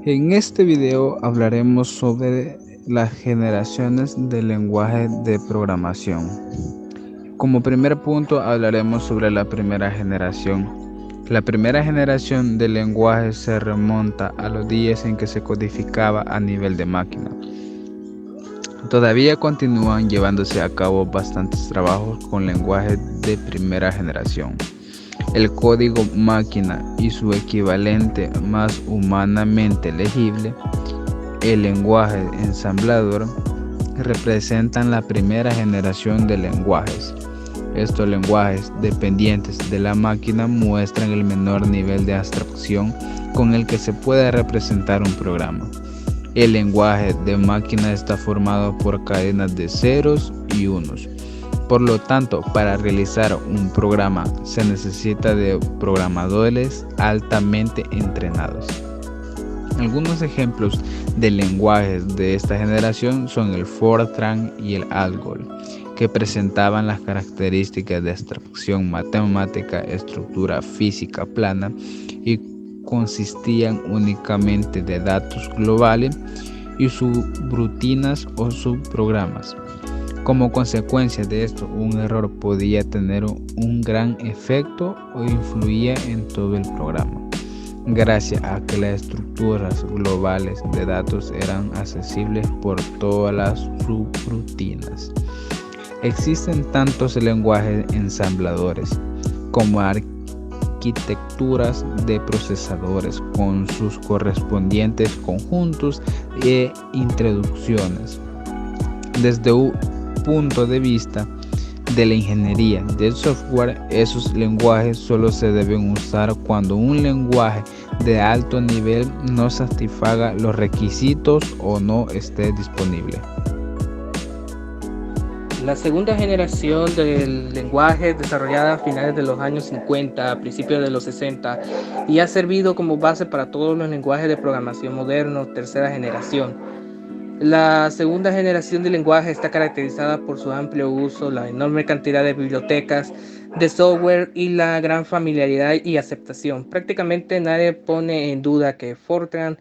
En este video hablaremos sobre las generaciones de lenguaje de programación. Como primer punto hablaremos sobre la primera generación. La primera generación de lenguaje se remonta a los días en que se codificaba a nivel de máquina. Todavía continúan llevándose a cabo bastantes trabajos con lenguajes de primera generación. El código máquina y su equivalente más humanamente legible, el lenguaje ensamblador, representan la primera generación de lenguajes. Estos lenguajes dependientes de la máquina muestran el menor nivel de abstracción con el que se puede representar un programa. El lenguaje de máquina está formado por cadenas de ceros y unos. Por lo tanto, para realizar un programa se necesita de programadores altamente entrenados. Algunos ejemplos de lenguajes de esta generación son el Fortran y el Algol, que presentaban las características de abstracción matemática, estructura física plana y consistían únicamente de datos globales y subrutinas o subprogramas. Como consecuencia de esto, un error podía tener un gran efecto o influía en todo el programa, gracias a que las estructuras globales de datos eran accesibles por todas las subrutinas. Existen tantos lenguajes ensambladores como arquitecturas de procesadores con sus correspondientes conjuntos e introducciones. Desde un punto de vista de la ingeniería del software, esos lenguajes solo se deben usar cuando un lenguaje de alto nivel no satisfaga los requisitos o no esté disponible. La segunda generación del lenguaje desarrollada a finales de los años 50, a principios de los 60, y ha servido como base para todos los lenguajes de programación modernos, tercera generación. La segunda generación de lenguaje está caracterizada por su amplio uso, la enorme cantidad de bibliotecas de software y la gran familiaridad y aceptación. Prácticamente nadie pone en duda que Fortran,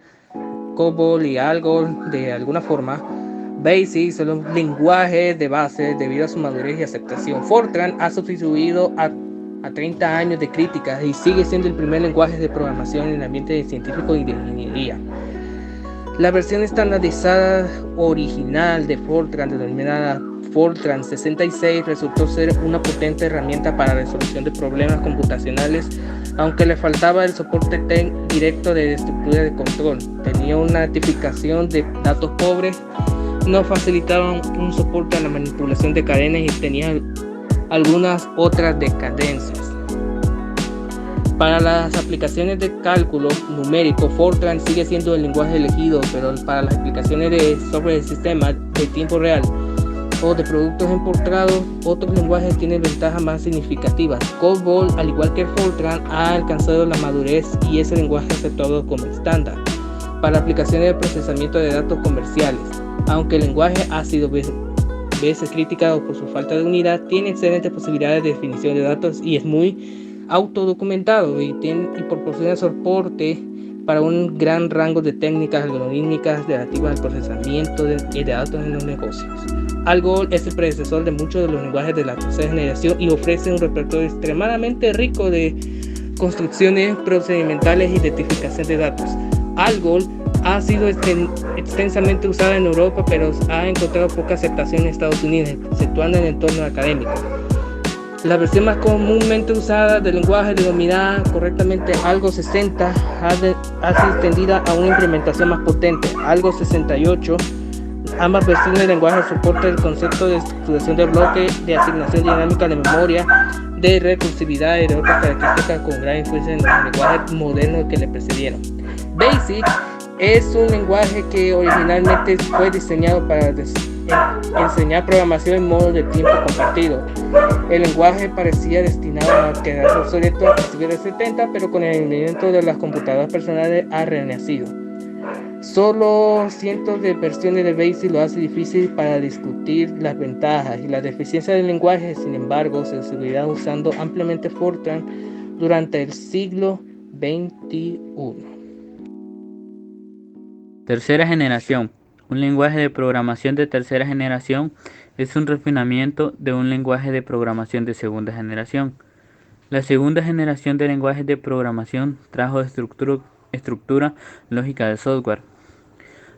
COBOL y Algol, de alguna forma, BASIC son los lenguajes de base debido a su madurez y aceptación. Fortran ha sustituido a 30 años de críticas y sigue siendo el primer lenguaje de programación en el ambiente científico y de ingeniería. La versión estandarizada original de Fortran, denominada Fortran 66, resultó ser una potente herramienta para la resolución de problemas computacionales, aunque le faltaba el soporte directo de estructura de control. Tenía una tipificación de datos pobres, no facilitaba un soporte a la manipulación de cadenas y tenía algunas otras decadencias. Para las aplicaciones de cálculo numérico, Fortran sigue siendo el lenguaje elegido, pero para las aplicaciones de software de sistema de tiempo real o de productos importados, otros lenguajes tienen ventajas más significativas. COBOL, al igual que Fortran, ha alcanzado la madurez y es el lenguaje aceptado como estándar para aplicaciones de procesamiento de datos comerciales. Aunque el lenguaje ha sido veces criticado por su falta de unidad, tiene excelentes posibilidades de definición de datos y es muy autodocumentado y proporciona soporte para un gran rango de técnicas algorítmicas relativas al procesamiento de datos en los negocios. Algol es el predecesor de muchos de los lenguajes de la tercera generación y ofrece un repertorio extremadamente rico de construcciones procedimentales y identificación de datos. Algol ha sido extensamente usada en Europa, pero ha encontrado poca aceptación en Estados Unidos, exceptuando en el entorno académico. La versión más comúnmente usada del lenguaje, denominada correctamente Algo 60, ha sido extendida a una implementación más potente, Algo 68. Ambas versiones del lenguaje soportan el concepto de estructuración de bloques, de asignación dinámica de memoria, de recursividad y de otras características con gran influencia en los lenguajes modernos que le precedieron. BASIC es un lenguaje que originalmente fue diseñado para enseñar programación en modo de tiempo compartido. El lenguaje parecía destinado a quedar obsoleto a principios de 70, pero con el invento de las computadoras personales ha renacido. Solo cientos de versiones de BASIC lo hace difícil para discutir las ventajas y las deficiencias del lenguaje. Sin embargo, se seguirá usando ampliamente Fortran durante el siglo XXI. Tercera generación. Un lenguaje de programación de tercera generación es un refinamiento de un lenguaje de programación de segunda generación. La segunda generación de lenguajes de programación trajo estructura lógica de software.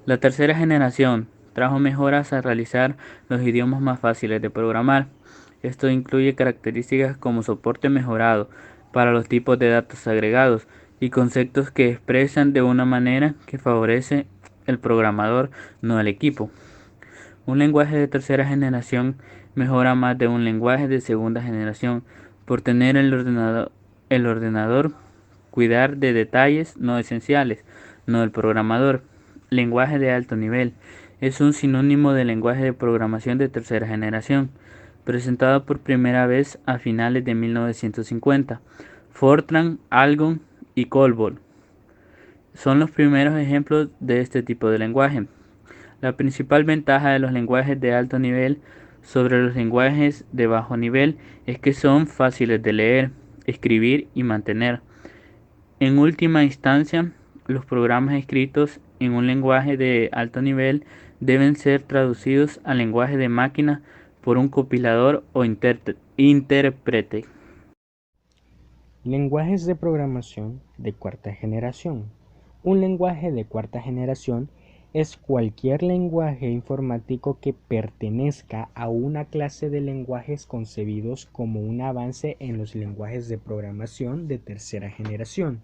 La tercera generación trajo mejoras a realizar los idiomas más fáciles de programar. Esto incluye características como soporte mejorado para los tipos de datos agregados y conceptos que expresan de una manera que favorece el programador, no el equipo. Un lenguaje de tercera generación mejora más de un lenguaje de segunda generación por tener el ordenador cuidar de detalles no esenciales, no del programador. Lenguaje de alto nivel es un sinónimo de lenguaje de programación de tercera generación, presentado por primera vez a finales de 1950. Fortran, Algon y COBOL son los primeros ejemplos de este tipo de lenguaje. La principal ventaja de los lenguajes de alto nivel sobre los lenguajes de bajo nivel es que son fáciles de leer, escribir y mantener. En última instancia, los programas escritos en un lenguaje de alto nivel deben ser traducidos al lenguaje de máquina por un compilador o intérprete. Lenguajes de programación de cuarta generación. Un lenguaje de cuarta generación es cualquier lenguaje informático que pertenezca a una clase de lenguajes concebidos como un avance en los lenguajes de programación de tercera generación.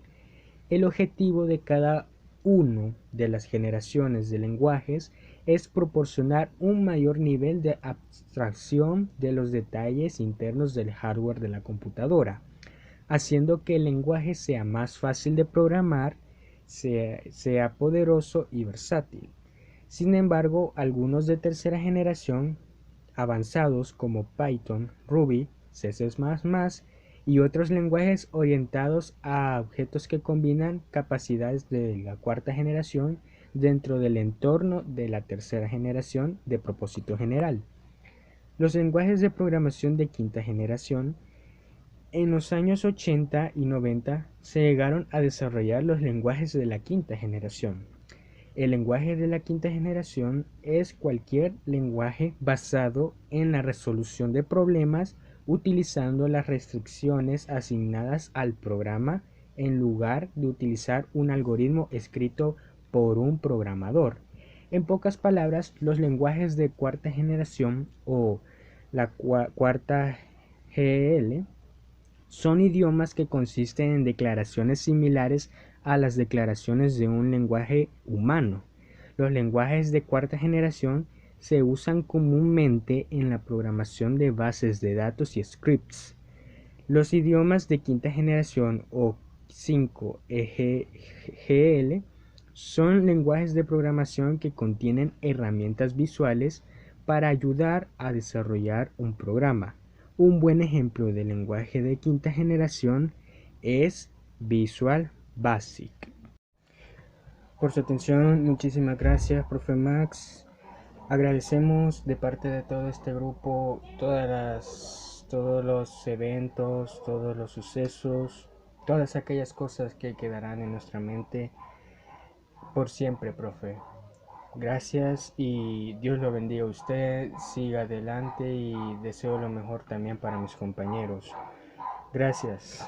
El objetivo de cada una de las generaciones de lenguajes es proporcionar un mayor nivel de abstracción de los detalles internos del hardware de la computadora, haciendo que el lenguaje sea más fácil de programar, sea poderoso y versátil. Sin embargo, algunos de tercera generación avanzados como Python, Ruby, C++ y otros lenguajes orientados a objetos que combinan capacidades de la cuarta generación dentro del entorno de la tercera generación de propósito general. Los lenguajes de programación de quinta generación. En los años 80 y 90 se llegaron a desarrollar los lenguajes de la quinta generación. El lenguaje de la quinta generación es cualquier lenguaje basado en la resolución de problemas utilizando las restricciones asignadas al programa en lugar de utilizar un algoritmo escrito por un programador. En pocas palabras, los lenguajes de cuarta generación o la cuarta GL son idiomas que consisten en declaraciones similares a las declaraciones de un lenguaje humano. Los lenguajes de cuarta generación se usan comúnmente en la programación de bases de datos y scripts. Los idiomas de quinta generación o 5GL son lenguajes de programación que contienen herramientas visuales para ayudar a desarrollar un programa. Un buen ejemplo de lenguaje de quinta generación es Visual Basic. Por su atención, muchísimas gracias, profe Max. Agradecemos de parte de todo este grupo todos los eventos, todos los sucesos, todas aquellas cosas que quedarán en nuestra mente por siempre, profe. Gracias y Dios lo bendiga a usted, siga adelante y deseo lo mejor también para mis compañeros. Gracias.